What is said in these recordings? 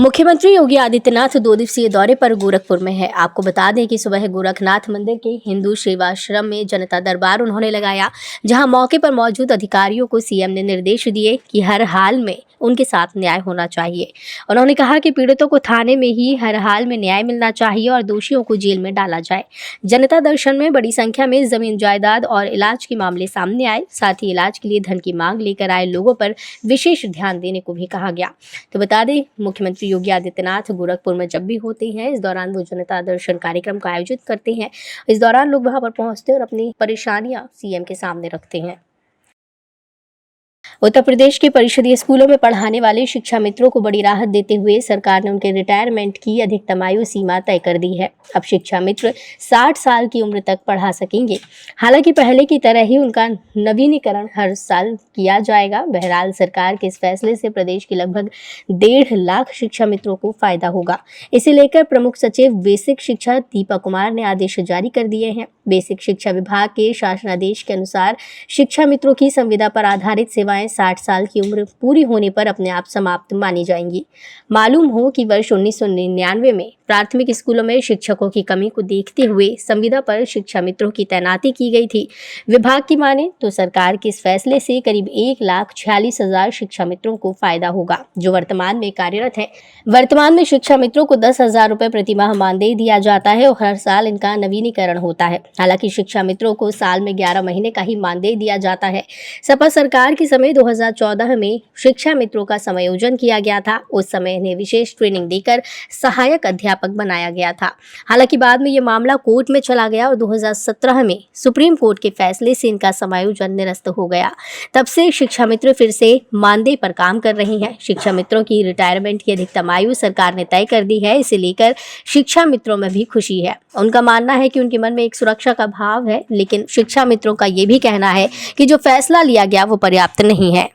मुख्यमंत्री योगी आदित्यनाथ 2 दिवसीय दौरे पर गोरखपुर में है। आपको बता दें कि सुबह गोरखनाथ मंदिर के हिंदू सेवाश्रम में जनता दरबार उन्होंने लगाया, जहां मौके पर मौजूद अधिकारियों को सीएम ने निर्देश दिए कि हर हाल में उनके साथ न्याय होना चाहिए। उन्होंने कहा कि पीड़ितों को थाने में ही हर हाल में न्याय मिलना चाहिए और दोषियों को जेल में डाला जाए। जनता दर्शन में बड़ी संख्या में जमीन जायदाद और इलाज के मामले सामने आए। साथ ही इलाज के लिए धन की मांग लेकर आए लोगों पर विशेष ध्यान देने को भी कहा गया। तो बता दें, मुख्यमंत्री योगी आदित्यनाथ गोरखपुर में जब भी होते हैं, इस दौरान वो जनता दर्शन कार्यक्रम का आयोजित करते हैं। इस दौरान लोग वहां पर पहुंचते हैं और अपनी परेशानियां सीएम के सामने रखते हैं। उत्तर प्रदेश के परिषदीय स्कूलों में पढ़ाने वाले शिक्षा मित्रों को बड़ी राहत देते हुए सरकार ने उनके रिटायरमेंट की अधिकतम आयु सीमा तय कर दी है। अब शिक्षा मित्र 60 साल की उम्र तक पढ़ा सकेंगे। हालांकि पहले की तरह ही उनका नवीनीकरण हर साल किया जाएगा। बहरहाल सरकार के इस फैसले से प्रदेश के लगभग 1.5 लाख शिक्षा मित्रों को फायदा होगा। इसे लेकर प्रमुख सचिव बेसिक शिक्षा दीपक कुमार ने आदेश जारी कर दिए हैं। बेसिक शिक्षा विभाग के शासनादेश के अनुसार शिक्षा मित्रों की संविदा पर आधारित सेवाएं 60 साल की उम्र पूरी होने पर अपने आप समाप्त मानी जाएंगी। मालूम हो कि वर्ष 1999 में प्राथमिक स्कूलों में शिक्षकों की कमी को देखते हुए संविदा पर शिक्षा मित्रों की तैनाती की गई थी। विभाग की माने तो सरकार के इस फैसले से करीब 1,46,000 शिक्षा मित्रों को फायदा होगा, जो वर्तमान में कार्यरत है। वर्तमान में शिक्षा मित्रों को 10,000 रुपए प्रति माह मानदेय दिया जाता है और हर साल इनका नवीनीकरण होता है। हालांकि शिक्षा मित्रों को साल में 11 महीने का ही मानदेय दिया जाता है। सपा सरकार के समय 2014 में शिक्षा मित्रों का समायोजन किया गया था। उस समय इन्हें विशेष ट्रेनिंग देकर सहायक अध्यापक बनाया गया था। हालांकि बाद में ये मामला कोर्ट में चला गया और 2017 में सुप्रीम कोर्ट के फैसले से इनका समायोजन निरस्त हो गया। तब से शिक्षा मित्र फिर से मानदेय पर काम कर रही हैं। शिक्षा मित्रों की रिटायरमेंट की अधिकतम आयु सरकार ने तय कर दी है। इसे लेकर शिक्षा मित्रों में भी खुशी है। उनका मानना है कि उनके मन में एक सुरक्षा का भाव है, लेकिन शिक्षा मित्रों का ये भी कहना है कि जो फैसला लिया गया वो पर्याप्त नहीं है।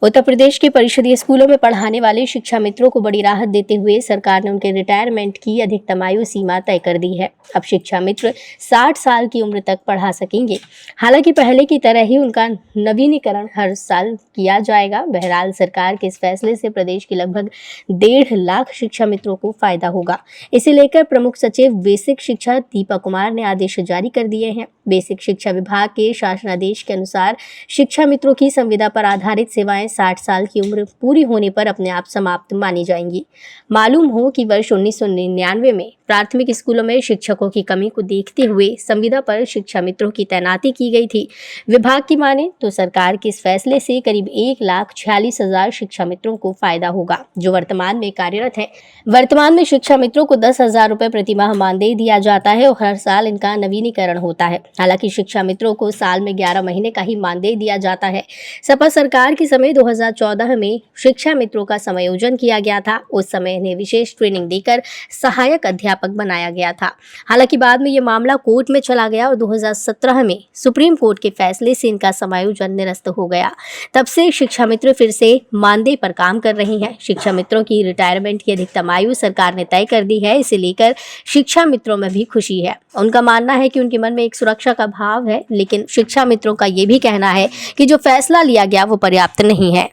उत्तर प्रदेश के परिषदीय स्कूलों में पढ़ाने वाले शिक्षा मित्रों को बड़ी राहत देते हुए सरकार ने उनके रिटायरमेंट की अधिकतम आयु सीमा तय कर दी है। अब शिक्षा मित्र 60 साल की उम्र तक पढ़ा सकेंगे। हालांकि पहले की तरह ही उनका नवीनीकरण हर साल किया जाएगा। बहरहाल सरकार के इस फैसले से प्रदेश के लगभग 1.5 लाख शिक्षा मित्रों को फायदा होगा। इसे लेकर प्रमुख सचिव बेसिक शिक्षा दीपक कुमार ने आदेश जारी कर दिए हैं। बेसिक शिक्षा विभाग के शासनादेश के अनुसार शिक्षा मित्रों की संविदा पर आधारित सेवाएं 60 साल की उम्र पूरी होने पर अपने आप समाप्त मानी जाएंगी। मालूम हो कि वर्ष 1999 में प्राथमिक स्कूलों में शिक्षकों की कमी को देखते हुए संविदा पर शिक्षा मित्रों की तैनाती की गई थी। विभाग की माने तो सरकार के इस फैसले से करीब 1,46,000 शिक्षा मित्रों को फायदा होगा, जो वर्तमान में कार्यरत है। वर्तमान में शिक्षा मित्रों को 10,000 रुपए प्रति माह मानदेय दिया जाता है और हर साल इनका नवीनीकरण होता है। हालांकि शिक्षा मित्रों को साल में 11 महीने का ही मानदेय दिया जाता है। सपा सरकार के समय 2014 में शिक्षा मित्रों का समायोजन किया गया था। उस समय इन्हें विशेष ट्रेनिंग देकर सहायक अध्यापक बनाया गया था। हालांकि बाद में ये मामला कोर्ट में चला गया और 2017 में सुप्रीम कोर्ट के फैसले से इनका समायोजन निरस्त हो गया। तब से शिक्षा मित्र फिर से मानदेय पर काम कर रही हैं। शिक्षा मित्रों की रिटायरमेंट की अधिकतम आयु सरकार ने तय कर दी है। इसे लेकर शिक्षा मित्रों में भी खुशी है। उनका मानना है कि उनके मन में एक सुरक्षा का भाव है, लेकिन शिक्षा मित्रों का ये भी कहना है कि जो फैसला लिया गया वो पर्याप्त नहीं है।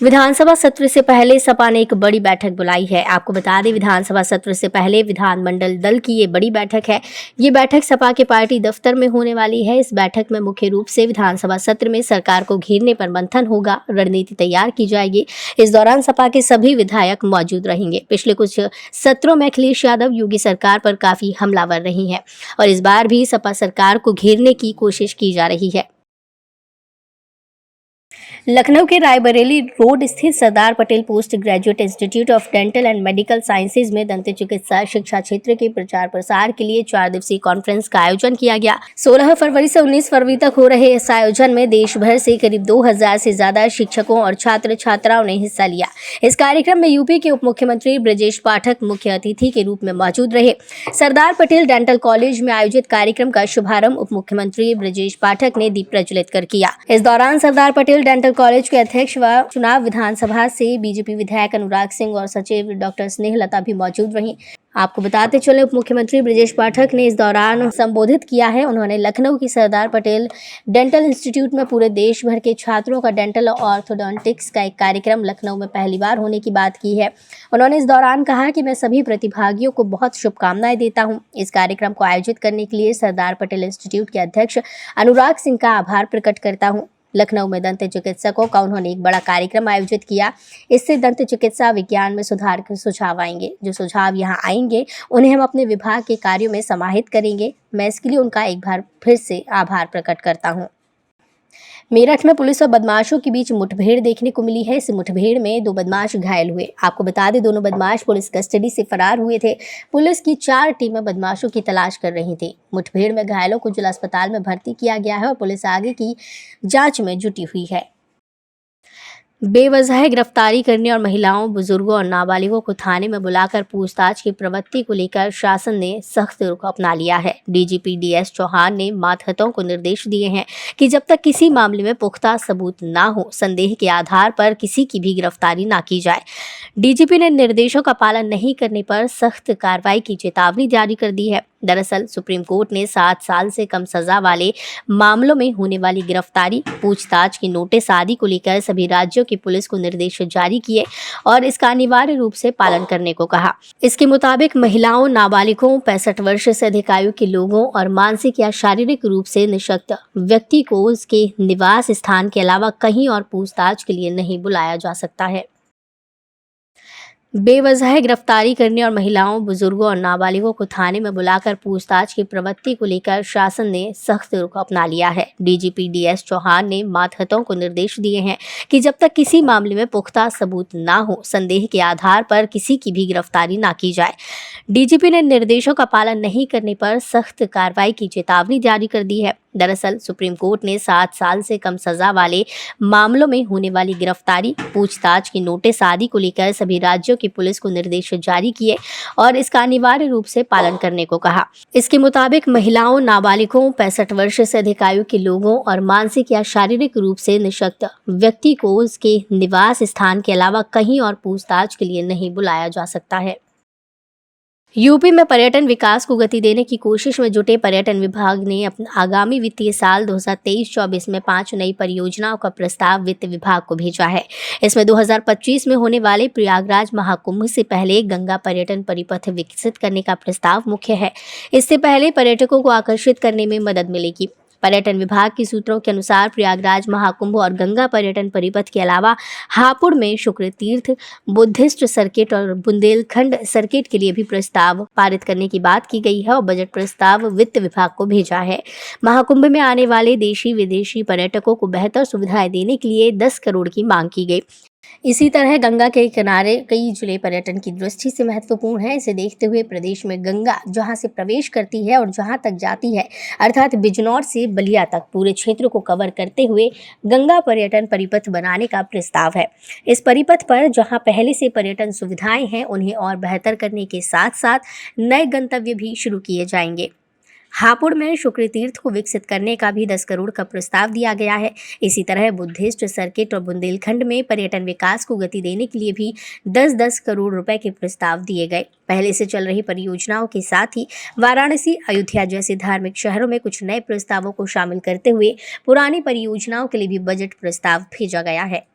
विधानसभा सत्र से पहले सपा ने एक बड़ी बैठक बुलाई है। आपको बता दें, विधानसभा सत्र से पहले विधानमंडल दल की ये बड़ी बैठक है। ये बैठक सपा के पार्टी दफ्तर में होने वाली है। इस बैठक में मुख्य रूप से विधानसभा सत्र में सरकार को घेरने पर मंथन होगा, रणनीति तैयार की जाएगी। इस दौरान सपा के सभी विधायक मौजूद रहेंगे। पिछले कुछ सत्रों में अखिलेश यादव योगी सरकार पर काफी हमलावर रही है और इस बार भी सपा सरकार को घेरने की कोशिश की जा रही है। लखनऊ के रायबरेली रोड स्थित Sardar Patel post graduate institute of dental and medical sciences में दंत चिकित्सा शिक्षा क्षेत्र के प्रचार प्रसार के लिए 4 दिवसीय कॉन्फ्रेंस का आयोजन किया गया। 16 फरवरी से 19 फरवरी तक हो रहे इस आयोजन में देश भर से करीब 2000 से ज्यादा शिक्षकों और छात्र छात्राओं ने हिस्सा लिया। इस कार्यक्रम में यूपी के उप मुख्यमंत्री ब्रजेश पाठक मुख्य अतिथि के रूप में मौजूद रहे। सरदार पटेल डेंटल कॉलेज में आयोजित कार्यक्रम का शुभारंभ उप मुख्यमंत्री ब्रजेश पाठक ने दीप प्रज्वलित कर किया। इस दौरान सरदार पटेल डेंटल कॉलेज के अध्यक्ष व चुनाव विधानसभा से बीजेपी विधायक अनुराग सिंह और सचिव डॉक्टर स्नेहलता भी मौजूद रहीं। आपको बताते चले उप मुख्यमंत्री ब्रजेश पाठक ने इस दौरान संबोधित किया है। उन्होंने लखनऊ की सरदार पटेल डेंटल इंस्टीट्यूट में पूरे देश भर के छात्रों का डेंटल ऑर्थोडोंटिक्स का एक कार्यक्रम लखनऊ में पहली बार होने की बात की है। उन्होंने इस दौरान कहा कि मैं सभी प्रतिभागियों को बहुत शुभकामनाएं देता हूं। इस कार्यक्रम को आयोजित करने के लिए सरदार पटेल इंस्टीट्यूट के अध्यक्ष अनुराग सिंह का आभार प्रकट करता हूं। लखनऊ में दंत चिकित्सकों का उन्होंने एक बड़ा कार्यक्रम आयोजित किया। इससे दंत चिकित्सा विज्ञान में सुधार के सुझाव आएंगे। जो सुझाव यहाँ आएंगे उन्हें हम अपने विभाग के कार्यों में समाहित करेंगे। मैं इसके लिए उनका एक बार फिर से आभार प्रकट करता हूँ। मेरठ में पुलिस और बदमाशों के बीच मुठभेड़ देखने को मिली है। इस मुठभेड़ में 2 बदमाश घायल हुए। आपको बता दें, दोनों बदमाश पुलिस कस्टडी से फरार हुए थे। पुलिस की 4 टीमें बदमाशों की तलाश कर रही थी। मुठभेड़ में घायलों को जिला अस्पताल में भर्ती किया गया है और पुलिस आगे की जांच में जुटी हुई है। बेवजह गिरफ्तारी करने और महिलाओं, बुजुर्गों और नाबालिगों को थाने में बुलाकर पूछताछ की प्रवृत्ति को लेकर शासन ने सख्त रुख अपना लिया है। डीजीपी डीएस चौहान ने मातहतों को निर्देश दिए हैं कि जब तक किसी मामले में पुख्ता सबूत ना हो, संदेह के आधार पर किसी की भी गिरफ्तारी ना की जाए। डीजीपी ने निर्देशों का पालन नहीं करने पर सख्त कार्रवाई की चेतावनी जारी कर दी है। दरअसल सुप्रीम कोर्ट ने 7 साल से कम सजा वाले मामलों में होने वाली गिरफ्तारी, पूछताछ की नोटिस आदि को लेकर सभी राज्यों की पुलिस को निर्देश जारी किए और इसका अनिवार्य रूप से पालन करने को कहा। इसके मुताबिक महिलाओं, नाबालिगों, 65 वर्ष से अधिक आयु के लोगों और मानसिक या शारीरिक रूप से निःशक्त व्यक्ति को उसके निवास स्थान के अलावा कहीं और पूछताछ के लिए नहीं बुलाया जा सकता है। बेवजह गिरफ्तारी करने और महिलाओं, बुजुर्गों और नाबालिगों को थाने में बुलाकर पूछताछ की प्रवृत्ति को लेकर शासन ने सख्त रुख अपना लिया है। डीजीपी डीएस चौहान ने मातहतों को निर्देश दिए हैं कि जब तक किसी मामले में पुख्ता सबूत ना हो, संदेह के आधार पर किसी की भी गिरफ्तारी ना की जाए। डीजीपी ने निर्देशों का पालन नहीं करने पर सख्त कार्रवाई की चेतावनी जारी कर दी है। दरअसल सुप्रीम कोर्ट ने 7 साल से कम सजा वाले मामलों में होने वाली गिरफ्तारी, पूछताछ की नोटिस आदि को लेकर सभी राज्यों की पुलिस को निर्देश जारी किए और इसका अनिवार्य रूप से पालन करने को कहा। इसके मुताबिक महिलाओं, नाबालिगों, 65 वर्ष से अधिक आयु के लोगों और मानसिक या शारीरिक रूप से निःशक्त व्यक्ति को उसके निवास स्थान के अलावा कहीं और पूछताछ के लिए नहीं बुलाया जा सकता है। यूपी में पर्यटन विकास को गति देने की कोशिश में जुटे पर्यटन विभाग ने अपना आगामी वित्तीय साल 2023-24 में 5 नई परियोजनाओं का प्रस्ताव वित्त विभाग को भेजा है। इसमें 2025 में होने वाले प्रयागराज महाकुंभ से पहले गंगा पर्यटन परिपथ विकसित करने का प्रस्ताव मुख्य है। इससे पहले पर्यटकों को आकर्षित करने में मदद मिलेगी। पर्यटन विभाग के सूत्रों के अनुसार प्रयागराज महाकुंभ और गंगा पर्यटन परिपथ के अलावा हापुड़ में शुक्र तीर्थ, बुद्धिस्ट सर्किट और बुंदेलखंड सर्किट के लिए भी प्रस्ताव पारित करने की बात की गई है और बजट प्रस्ताव वित्त विभाग को भेजा है। महाकुंभ में आने वाले देशी विदेशी पर्यटकों को बेहतर सुविधाएं देने के लिए 10 करोड़ की मांग की गई। इसी तरह गंगा के किनारे कई जिले पर्यटन की दृष्टि से महत्वपूर्ण है। इसे देखते हुए प्रदेश में गंगा जहां से प्रवेश करती है और जहां तक जाती है, अर्थात बिजनौर से बलिया तक पूरे क्षेत्र को कवर करते हुए गंगा पर्यटन परिपथ बनाने का प्रस्ताव है। इस परिपथ पर जहां पहले से पर्यटन सुविधाएं हैं, उन्हें और बेहतर करने के साथ साथ नए गंतव्य भी शुरू किए जाएंगे। हापुड़ में शुक्र तीर्थ को विकसित करने का भी 10 करोड़ का प्रस्ताव दिया गया है। इसी तरह बुद्धिस्ट सर्किट और बुंदेलखंड में पर्यटन विकास को गति देने के लिए भी 10-10 करोड़ रुपए के प्रस्ताव दिए गए। पहले से चल रही परियोजनाओं के साथ ही वाराणसी, अयोध्या जैसे धार्मिक शहरों में कुछ नए प्रस्तावों को शामिल करते हुए पुरानी परियोजनाओं के लिए भी बजट प्रस्ताव भेजा गया है।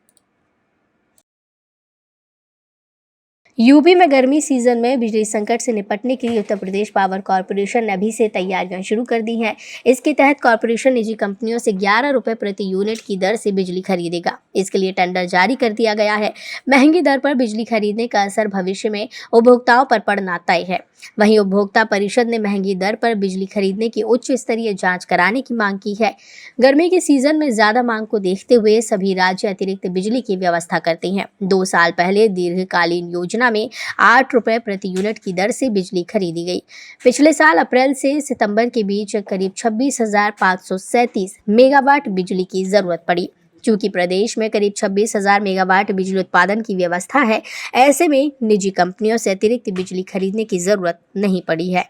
यूपी में गर्मी सीजन में बिजली संकट से निपटने के लिए उत्तर प्रदेश पावर कॉर्पोरेशन ने अभी से तैयारियां शुरू कर दी हैं। इसके तहत कॉर्पोरेशन निजी कंपनियों से 11 रुपए प्रति यूनिट की दर से बिजली खरीदेगा। इसके लिए टेंडर जारी कर दिया गया है। महंगी दर पर बिजली खरीदने का असर भविष्य में उपभोक्ताओं पर पड़ना तय है। वहीं उपभोक्ता परिषद ने महंगी दर पर बिजली खरीदने की उच्च स्तरीय जांच कराने की मांग की है। गर्मी के सीजन में ज्यादा मांग को देखते हुए सभी राज्य अतिरिक्त बिजली की व्यवस्था करते हैं। 2 साल पहले दीर्घकालीन योजना में 8 रुपए प्रति यूनिट की दर से बिजली खरीदी गई। पिछले साल अप्रैल से सितंबर के बीच करीब 26,537 मेगावाट बिजली की जरूरत पड़ी। चूंकि प्रदेश में करीब 26,000 मेगावाट बिजली उत्पादन की व्यवस्था है, ऐसे में निजी कंपनियों से अतिरिक्त बिजली खरीदने की जरूरत नहीं पड़ी है।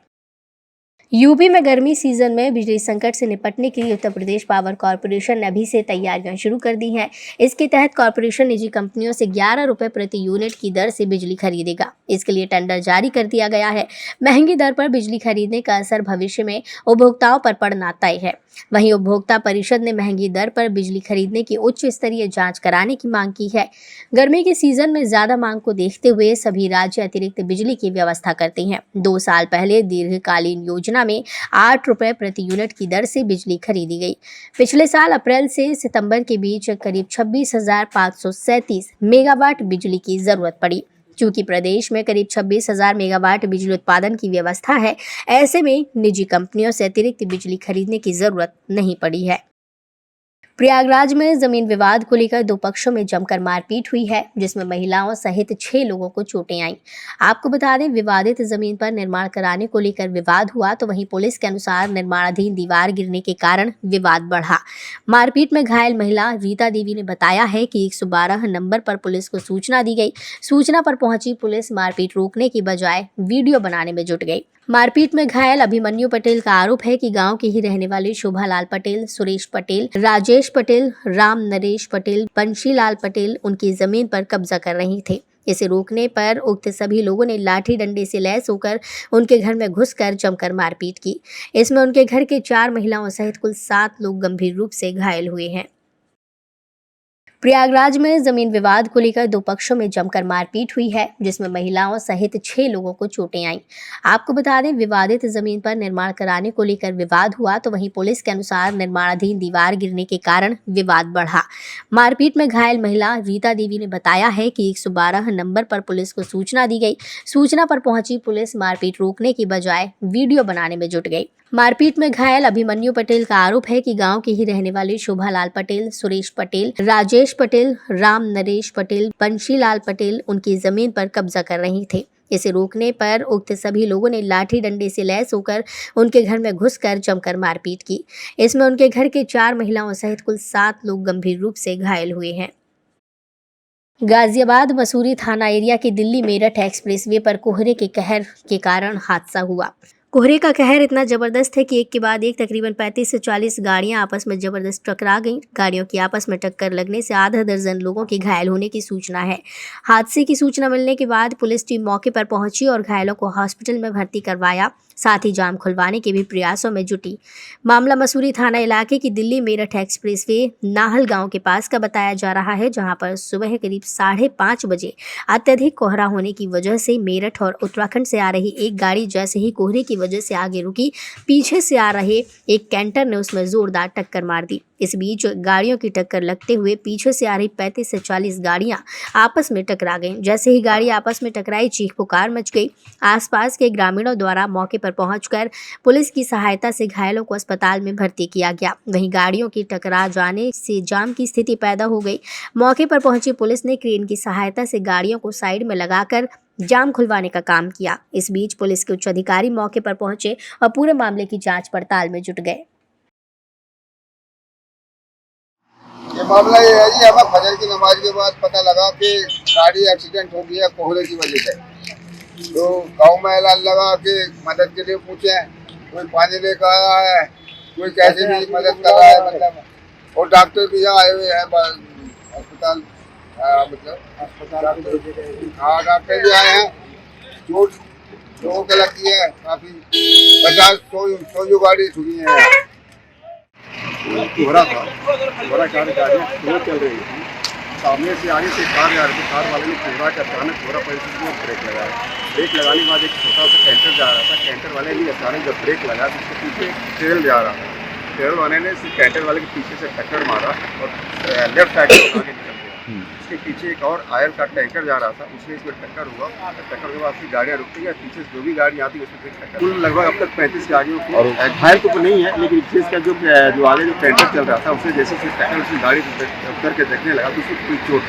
यूपी में गर्मी सीजन में बिजली संकट से निपटने के लिए उत्तर प्रदेश पावर कॉर्पोरेशन ने अभी से तैयारियां शुरू कर दी हैं। इसके तहत कॉर्पोरेशन निजी कंपनियों से 11 रुपए प्रति यूनिट की दर से बिजली खरीदेगा। इसके लिए टेंडर जारी कर दिया गया है। महंगी दर पर बिजली खरीदने का असर भविष्य में उपभोक्ताओं पर पड़ना तय है। वहीं उपभोक्ता परिषद ने महंगी दर पर बिजली खरीदने की उच्च स्तरीय जांच कराने की मांग की है। गर्मी के सीजन में ज्यादा मांग को देखते हुए सभी राज्य अतिरिक्त बिजली की व्यवस्था करते हैं। 2 साल पहले दीर्घकालीन योजना में 8 रुपए प्रति यूनिट की दर से बिजली खरीदी गई। पिछले साल अप्रैल से सितंबर के बीच करीब 26,537 मेगावाट बिजली की जरूरत पड़ी। चूंकि प्रदेश में करीब 26,000 मेगावाट बिजली उत्पादन की व्यवस्था है, ऐसे में निजी कंपनियों से अतिरिक्त बिजली खरीदने की जरूरत नहीं पड़ी है। प्रयागराज में जमीन विवाद को लेकर 2 पक्षों में जमकर मारपीट हुई है, जिसमें महिलाओं सहित 6 लोगों को चोटें आईं। आपको बता दें, विवादित जमीन पर निर्माण कराने को लेकर विवाद हुआ, तो वहीं पुलिस के अनुसार निर्माणाधीन दीवार गिरने के कारण विवाद बढ़ा। मारपीट में घायल महिला रीता देवी ने बताया है कि 112 नंबर पर पुलिस को सूचना दी गई। सूचना पर पहुंची पुलिस मारपीट रोकने की बजाय वीडियो बनाने में जुट गई। मारपीट में घायल अभिमन्यु पटेल का आरोप है कि गांव के ही रहने वाले शोभालाल पटेल, सुरेश पटेल, राजेश पटेल, राम नरेश पटेल, बंशीलाल पटेल उनकी जमीन पर कब्जा कर रहे थे। इसे रोकने पर उक्त सभी लोगों ने लाठी डंडे से लैस होकर उनके घर में घुसकर जमकर मारपीट की। इसमें उनके घर के 4 महिलाओं सहित कुल 7 लोग गंभीर रूप से घायल हुए हैं। प्रयागराज में जमीन विवाद को लेकर 2 पक्षों में जमकर मारपीट हुई है, जिसमें महिलाओं सहित 6 लोगों को चोटें आईं। आपको बता दें, विवादित जमीन पर निर्माण कराने को लेकर विवाद हुआ, तो वहीं पुलिस के अनुसार निर्माणाधीन दीवार गिरने के कारण विवाद बढ़ा। मारपीट में घायल महिला रीता देवी ने बताया है कि 112 नंबर पर पुलिस को सूचना दी गई। सूचना पर पहुंची पुलिस मारपीट रोकने की बजाय वीडियो बनाने में जुट गई। मारपीट में घायल अभिमन्यु पटेल का आरोप है कि गांव के ही रहने वाले शोभालाल पटेल, सुरेश पटेल, राजेश पटेल, राम नरेश पटेल, बंशीलाल पटेल उनकी जमीन पर कब्जा कर रहे थे। इसे रोकने पर उक्त सभी लोगों ने लाठी डंडे से लैस होकर उनके घर में घुसकर जमकर मारपीट की। इसमें उनके घर के 4 महिलाओं सहित कुल 7 लोग गंभीर रूप से घायल हुए हैं। गाजियाबाद मसूरी थाना एरिया के दिल्ली मेरठ एक्सप्रेसवे पर कोहरे के कहर के कारण हादसा हुआ। कोहरे का कहर इतना जबरदस्त है कि एक के बाद एक तकरीबन 35 से 40 गाड़ियां आपस में जबरदस्त टकरा गईं। गाड़ियों की आपस में टक्कर लगने से आधा दर्जन लोगों के घायल होने की सूचना है। हादसे की सूचना मिलने के बाद पुलिस टीम मौके पर पहुंची और घायलों को हॉस्पिटल में भर्ती करवाया, साथ ही जाम खुलवाने के भी प्रयासों में जुटी। मामला मसूरी थाना इलाके की दिल्ली मेरठ एक्सप्रेसवे नाहल गांव के पास का बताया जा रहा है, जहां पर सुबह करीब 5:30 बजे अत्यधिक कोहरा होने की वजह से मेरठ और उत्तराखंड से आ रही एक गाड़ी जैसे ही कोहरे की वजह से आगे रुकी, पीछे से आ रहे एक कैंटर ने उसमें जोरदार टक्कर मार दी। इस बीच गाड़ियों की टक्कर लगते हुए पीछे से आ रही 35 से 40 गाड़ियां आपस में टकरा गईं। जैसे ही गाड़ी आपस में टकराई, चीख पुकार मच गई। आसपास के ग्रामीणों द्वारा मौके पर पहुंचकर पुलिस की सहायता से घायलों को अस्पताल में भर्ती किया गया। वहीं गाड़ियों की टकरा जाने से जाम की स्थिति पैदा हो गई। मौके पर पहुंची पुलिस ने क्रेन की सहायता से गाड़ियों को साइड में लगाकर जाम खुलवाने का काम किया। इस बीच पुलिस के उच्च अधिकारी मौके पर पहुंचे और पूरे मामले की जांच पड़ताल में जुट गए। ये मामला ये है जी, हमें फजर की नमाज के बाद पता लगा कि गाड़ी एक्सीडेंट हो गया कोहरे की वजह से। तो गांव में ऐलान लगा कि मदद के लिए पूछे, कोई पानी लेकर आया है, कोई कैसे भी मदद कर रहा है, मतलब। और डॉक्टर भी यहाँ आए हुए हैं अस्पताल, मतलब हाँ डॉक्टर भी आए हैं। चोट लोगों को लगती है काफी, 50-100 गाड़ी छुड़ी है। कोहरा था, कोहरा गाड़ियाँ स्लो चल रही थी, सामने से आगे से कार आ रही थी। कार वाले ने कोहरा के अचानक कोहरा परिस्थिति में ब्रेक लगाया। ब्रेक लगाने के बाद एक छोटा सा कैंटर जा रहा था, कैंटर वाले ने अचानक जब ब्रेक लगाया तो उसके पीछे ट्रेल जा रहा था। ट्रेल वाले ने कैंटर वाले के पीछे से टक्कर मारा और लेफ्ट साइड में आगे निकल गया। उसके पीछे एक और आयल का टैंकर जा रहा था, उसमें इसमें टक्कर हुआ। टक्कर के बाद उसकी गाड़ियाँ रुकती हैं, पीछे से जो भी गाड़ी आती है उसमें टक्कर। कुल लगभग अब तक 35 गाड़ियों को घायल तो नहीं है, लेकिन इसका जो आगे जो टैंकर चल रहा था उससे जैसे टक्कर उसकी गाड़ी उतर के देखने लगा तो उसको कोई चोट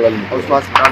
नहीं, उसको अस्पताल